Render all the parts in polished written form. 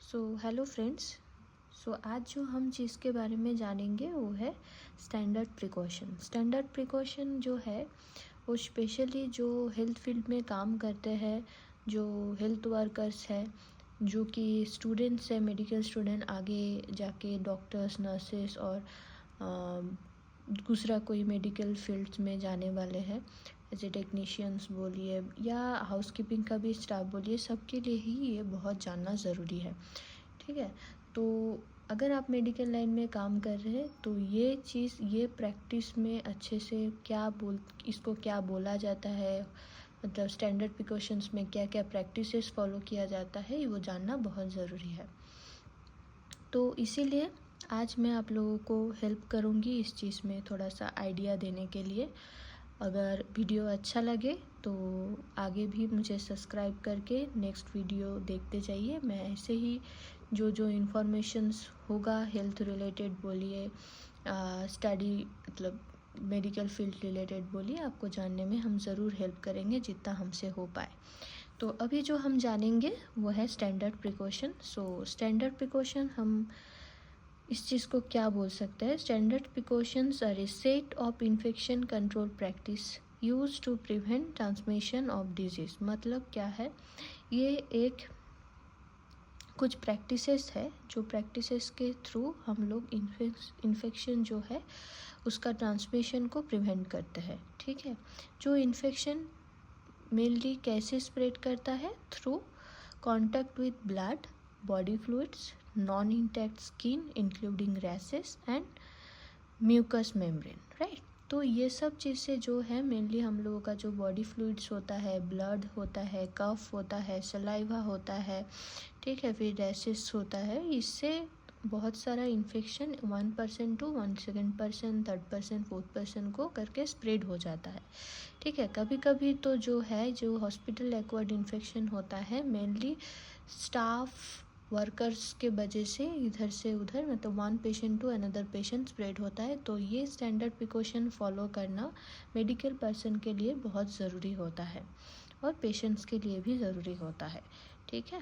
Hello friends. आज जो हम चीज़ के बारे में जानेंगे वो है स्टैंडर्ड प्रिकॉशन। स्टैंडर्ड प्रिकॉशन जो है वो स्पेशली जो हेल्थ फील्ड में काम करते हैं, जो हेल्थ वर्कर्स है, जो कि स्टूडेंट्स है, मेडिकल स्टूडेंट आगे जाके डॉक्टर्स, नर्सेस और दूसरा कोई मेडिकल फील्ड्स में जाने वाले हैं, जैसे टेक्नीशियंस बोलिए या हाउसकीपिंग का भी स्टाफ बोलिए, सबके लिए ही ये बहुत जानना ज़रूरी है। ठीक है, तो अगर आप मेडिकल लाइन में काम कर रहे हैं तो ये चीज़, ये प्रैक्टिस में अच्छे से इसको क्या बोला जाता है, मतलब स्टैंडर्ड प्रिकॉशंस में क्या क्या प्रैक्टिसेस फॉलो किया जाता है, वो जानना बहुत ज़रूरी है। तो इसीलिए आज मैं आप लोगों को हेल्प करूँगी इस चीज़ में, थोड़ा सा आइडिया देने के लिए। अगर वीडियो अच्छा लगे तो आगे भी मुझे सब्सक्राइब करके नेक्स्ट वीडियो देखते जाइए। मैं ऐसे ही जो इन्फॉर्मेशंस होगा हेल्थ रिलेटेड बोलिए, स्टडी मतलब मेडिकल फील्ड रिलेटेड बोलिए, आपको जानने में हम ज़रूर हेल्प करेंगे जितना हमसे हो पाए। तो अभी जो हम जानेंगे वो है स्टैंडर्ड प्रिकॉशन। स्टैंडर्ड प्रिकॉशन हम इस चीज़ को क्या बोल सकते हैं? Standard precautions are a set of infection control practice use to prevent transmission of disease. मतलब क्या है? ये एक कुछ प्रैक्टिसेस है जो प्रैक्टिसेस के थ्रू हम लोग इन्फेक्शन जो है उसका ट्रांसमिशन को प्रिवेंट करते हैं। ठीक है, जो इन्फेक्शन मेनली कैसे स्प्रेड करता है? Through contact with blood, body fluids, non intact skin including rashes and mucus membrane, right. तो ये सब चीज़ें जो है मेनली हम लोगों का जो बॉडी फ्लूइड्स होता है, ब्लड होता है, कफ होता है, सलाइवा होता है, ठीक है, फिर रैशेस होता है, इससे बहुत सारा इन्फेक्शन 1% टू 1/2%, 3%, 4% को करके स्प्रेड हो जाता है। ठीक है, कभी कभी तो जो है जो हॉस्पिटल एक्वायर्ड इन्फेक्शन होता है मेनली स्टाफ वर्कर्स के वजह से इधर से उधर, मतलब one patient to another patient spread होता है। तो ये स्टैंडर्ड प्रिकॉशन फॉलो करना मेडिकल पर्सन के लिए बहुत ज़रूरी होता है और पेशेंट्स के लिए भी ज़रूरी होता है। ठीक है,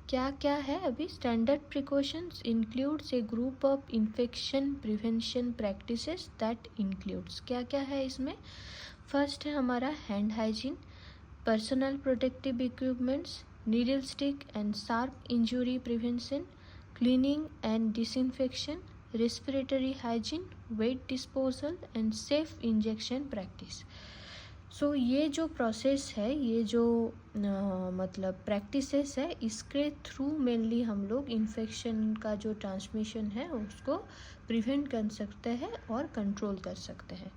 क्या क्या है अभी? Standard precautions includes A group of infection prevention practices that includes, क्या क्या है इसमें? फर्स्ट है हमारा hand hygiene, personal protective equipments, needle stick and sharp injury prevention, cleaning and disinfection, respiratory hygiene, weight disposal and safe injection practice। ये जो process है, ये जो मतलब प्रैक्टिसेस है, इसके थ्रू मेनली हम लोग इन्फेक्शन का जो ट्रांसमिशन है उसको प्रिवेंट कर सकते हैं और कंट्रोल कर सकते हैं।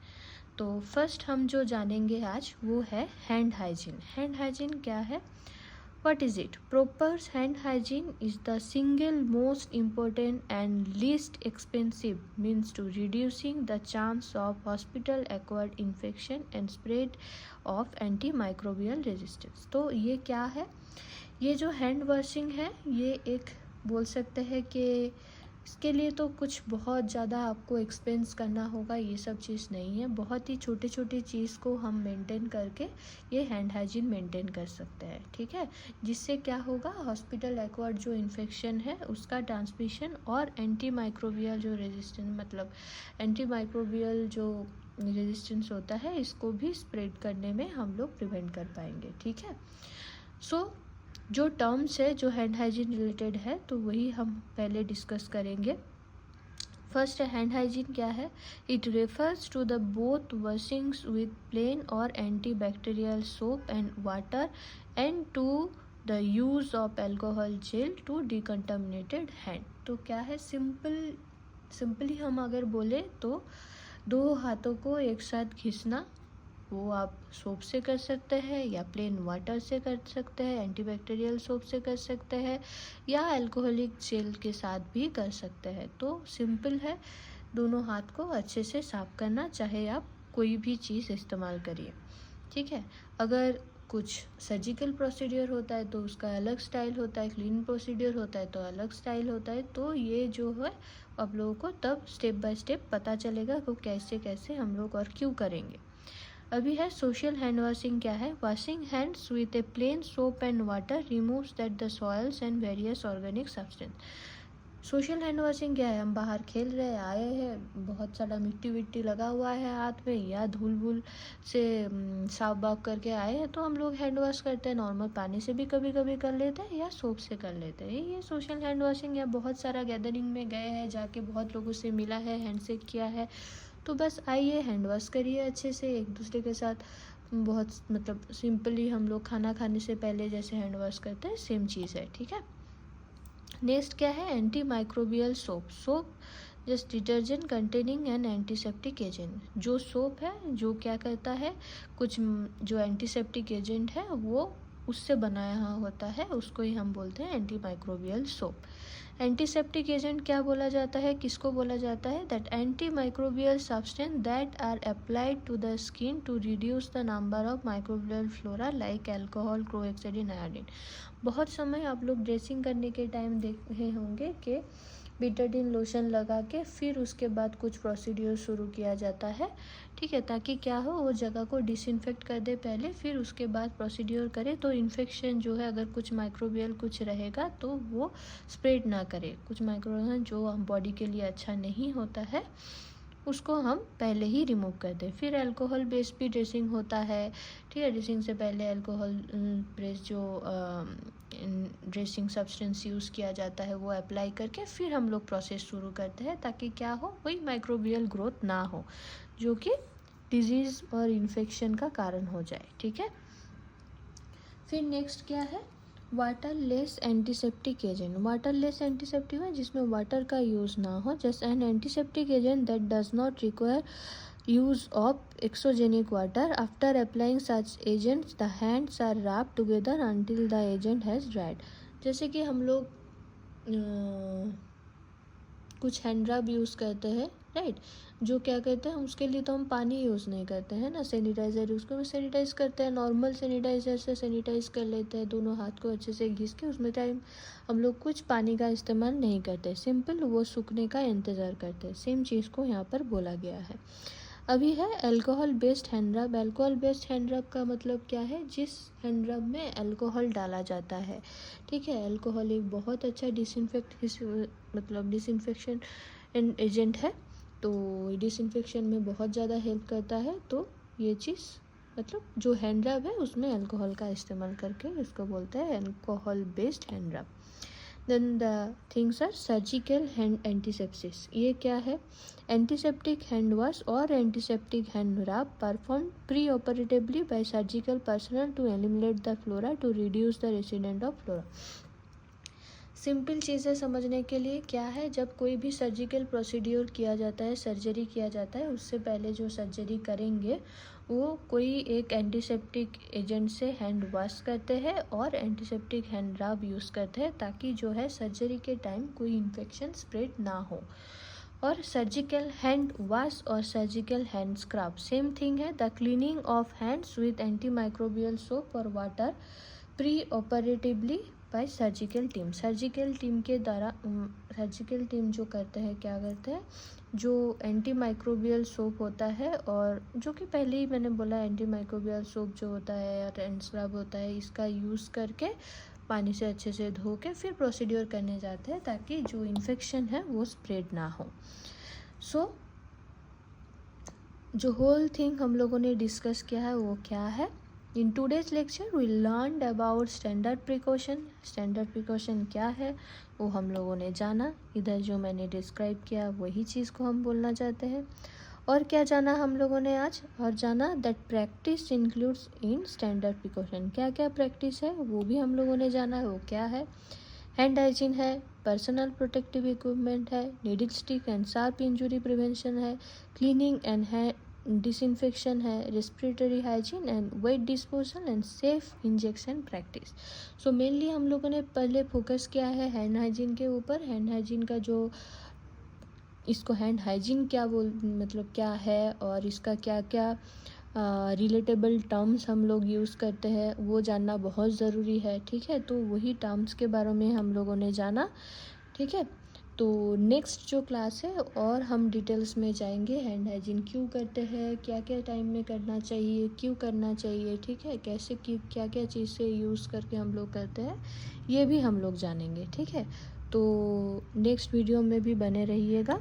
तो फर्स्ट हम जो जानेंगे आज वो है हैंड हाइजीन। हैंड हाइजीन क्या है? What is it? Proper hand hygiene is the single most important and least expensive means to reducing the chance of hospital-acquired infection and spread of antimicrobial resistance। तो ये क्या है? ये जो hand washing है ये एक बोल सकते हैं कि इसके लिए तो कुछ बहुत ज़्यादा आपको एक्सपेंस करना होगा, ये सब चीज़ नहीं है। बहुत ही छोटी छोटी चीज़ को हम मेंटेन करके ये हैंड हाइजीन मेंटेन कर सकते हैं। ठीक है, जिससे क्या होगा? हॉस्पिटल एक्वायर्ड जो इन्फेक्शन है उसका ट्रांसमिशन और एंटी माइक्रोबियल जो रेजिस्टेंस, मतलब एंटी माइक्रोबियल जो रेजिस्टेंस होता है, इसको भी स्प्रेड करने में हम लोग प्रिवेंट कर पाएंगे। ठीक है, जो टर्म्स है जो हैंड हाइजीन रिलेटेड है तो वही हम पहले डिस्कस करेंगे। फर्स्ट हैंड हाइजीन क्या है? It refers to the both washings with plain और antibacterial soap and water and to the use of alcohol gel to decontaminated hand. तो क्या है? सिंपली हम अगर बोले तो दो हाथों को एक साथ घिसना, वो आप सोप से कर सकते हैं या प्लेन वाटर से कर सकते हैं, एंटीबैक्टीरियल सोप से कर सकते हैं या अल्कोहलिक जेल के साथ भी कर सकते हैं। तो सिंपल है, दोनों हाथ को अच्छे से साफ करना, चाहे आप कोई भी चीज़ इस्तेमाल करिए। ठीक है, अगर कुछ सर्जिकल प्रोसीडियर होता है तो उसका अलग स्टाइल होता है, क्लीन प्रोसीडियर होता है तो अलग स्टाइल होता है। तो ये जो है आप लोगों को तब स्टेप बाय स्टेप पता चलेगा कि कैसे कैसे हम लोग और क्यों करेंगे। अभी है सोशल हैंड वॉशिंग क्या है, washing hands with a plain soap and water removes that the soils and various organic substance. Social hand washing क्या है, हम बाहर खेल रहे आए हैं, बहुत सारा मिट्टी विट्टी लगा हुआ है हाथ में या धूल वूल से साफ बाफ करके आए हैं, तो हम लोग हैंड वॉश करते हैं। नॉर्मल पानी से भी कभी कभी कर लेते हैं या सोप से कर लेते हैं, ये सोशल हैंड वॉशिंग। या बहुत सारा गैदरिंग में गए हैं, जाके बहुत लोगों से मिला है, हैंडशेक किया है, तो बस आइए हैंड वॉश करिए अच्छे से एक दूसरे के साथ। बहुत मतलब सिंपली हम लोग खाना खाने से पहले जैसे हैंड वॉश करते हैं, सेम चीज़ है, ठीक है। नेक्स्ट क्या है, anti microbial soap. Soap just detergent containing N antiseptic agent. जो सोप है जो क्या करता है, कुछ जो एंटीसेप्टिक एजेंट है वो उससे बनाया होता है, उसको ही हम बोलते हैं antimicrobial soap. Antiseptic agent क्या बोला जाता है, किसको बोला जाता है, that antimicrobial substance that are applied to the skin to reduce the number of microbial flora like alcohol, chlorhexidine, iodine. बहुत समय आप लोग ड्रेसिंग करने के टाइम देखे होंगे कि बीटाडीन लोशन लगा के फिर उसके बाद कुछ प्रोसीड्यूर शुरू किया जाता है, ठीक है, ताकि क्या हो, वो जगह को डिसइंफेक्ट कर दे पहले, फिर उसके बाद प्रोसीड्यूर करे, तो इन्फेक्शन जो है अगर कुछ माइक्रोबियल कुछ रहेगा तो वो स्प्रेड ना करे। कुछ माइक्रोबियल जो बॉडी के लिए अच्छा नहीं होता है उसको हम पहले ही रिमूव कर दें। फिर अल्कोहल बेस्ड भी ड्रेसिंग होता है, ठीक है। ड्रेसिंग से पहले अल्कोहल बेस्ड जो ड्रेसिंग सब्सटेंस यूज़ किया जाता है वो अप्लाई करके फिर हम लोग प्रोसेस शुरू करते हैं, ताकि क्या हो, कोई माइक्रोबियल ग्रोथ ना हो जो कि डिजीज़ और इन्फेक्शन का कारण हो जाए, ठीक है। फिर नेक्स्ट क्या है, waterless antiseptic agent. Waterless antiseptic है जिसमें वाटर का यूज़ ना हो, just an antiseptic agent that does not require use of exogenic water. After applying such agents the hands are rubbed together until the agent has dried. जैसे कि हम लोग कुछ हैंड रब यूज़ करते हैं, राइट, जो क्या करते हैं, उसके लिए तो हम पानी यूज़ नहीं करते हैं ना, सैनिटाइज़र यूज़ कर सैनिटाइज़ करते हैं, नॉर्मल सैनिटाइज़र से सैनिटाइज़ कर लेते हैं, दोनों हाथ को अच्छे से घिस के, उसमें टाइम हम लोग कुछ पानी का इस्तेमाल नहीं करते, सिंपल वो सूखने का इंतज़ार करते हैं। सेम चीज़ को यहाँ पर बोला गया है। अभी है अल्कोहल बेस्ड हैंड रब। अल्कोहल बेस्ड हैंड रब का मतलब क्या है, जिस हैंड रब में अल्कोहल डाला जाता है, ठीक है। अल्कोहल एक बहुत अच्छा डिसइंफेक्शन एजेंट है, तो डिसइंफेक्शन में बहुत ज़्यादा हेल्प करता है। तो ये चीज़ मतलब जो हैंड रब है उसमें अल्कोहल का इस्तेमाल करके इसको बोलते हैं alcohol based hand rub. Then the things are surgical hand antisepsis. ये क्या है, एंटीसेप्टिक हैंड वॉश और antiseptic hand rub perform pre operatively by surgical personal to eliminate the flora to reduce the resident of flora. Simple चीज़ें समझने के लिए क्या है, जब कोई भी सर्जिकल प्रोसीड्यूर किया जाता है, सर्जरी किया जाता है, उससे पहले जो सर्जरी करेंगे वो कोई एक एंटीसेप्टिक एजेंट से हैंड वॉश करते हैं और एंटीसेप्टिक हैंड रब यूज़ करते हैं, ताकि जो है सर्जरी के टाइम कोई इन्फेक्शन स्प्रेड ना हो। और सर्जिकल हैंड वॉश और surgical hand scrub same thing है। The cleaning of hands with antimicrobial soap और water pre operatively by surgical team. Surgical team के द्वारा सर्जिकल टीम जो करते हैं, क्या करते हैं, जो एंटी माइक्रोबियल सोप होता है, और जो कि पहले ही मैंने बोला एंटी माइक्रोबियल सोप जो होता है और हैंड स्क्रब होता है, इसका यूज़ करके पानी से अच्छे से धो के फिर प्रोसीड्यूर करने जाते हैं, ताकि जो इन्फेक्शन है वो स्प्रेड ना हो। सो जो होल थिंग हम लोगों ने डिस्कस किया है वो क्या है, in today's lecture we learn about standard precaution. Standard precaution क्या है वो हम लोगों ने जाना, इधर जो मैंने डिस्क्राइब किया वही चीज़ को हम बोलना चाहते हैं। और क्या जाना हम लोगों ने आज, और जाना that practice includes in standard precaution. क्या क्या प्रैक्टिस है वो भी हम लोगों ने जाना है, वो क्या है, हैंड हाइजीन है, पर्सनल प्रोटेक्टिव इक्विपमेंट है, needle stick and sharp injury prevention है, क्लीनिंग एंड डिसइंफेक्शन है, respiratory hygiene and waste disposal and safe injection practice. So mainly हम लोगों ने पहले फोकस किया है हैंड हाइजीन के ऊपर। हैंड हाइजीन का जो इसको हैंड हाइजीन क्या मतलब क्या है और इसका क्या क्या रिलेटेबल टर्म्स हम लोग यूज़ करते हैं वो जानना बहुत ज़रूरी है, ठीक है। तो वही टर्म्स के बारे में हम लोगों ने जाना, ठीक है। तो नेक्स्ट जो क्लास है और हम डिटेल्स में जाएंगे, हैंड हाइजीन क्यों करते हैं, क्या क्या टाइम में करना चाहिए, क्यों करना चाहिए, ठीक है, कैसे क्या क्या चीज़ से यूज़ करके हम लोग करते हैं, ये भी हम लोग जानेंगे, ठीक है। तो नेक्स्ट वीडियो में भी बने रहिएगा।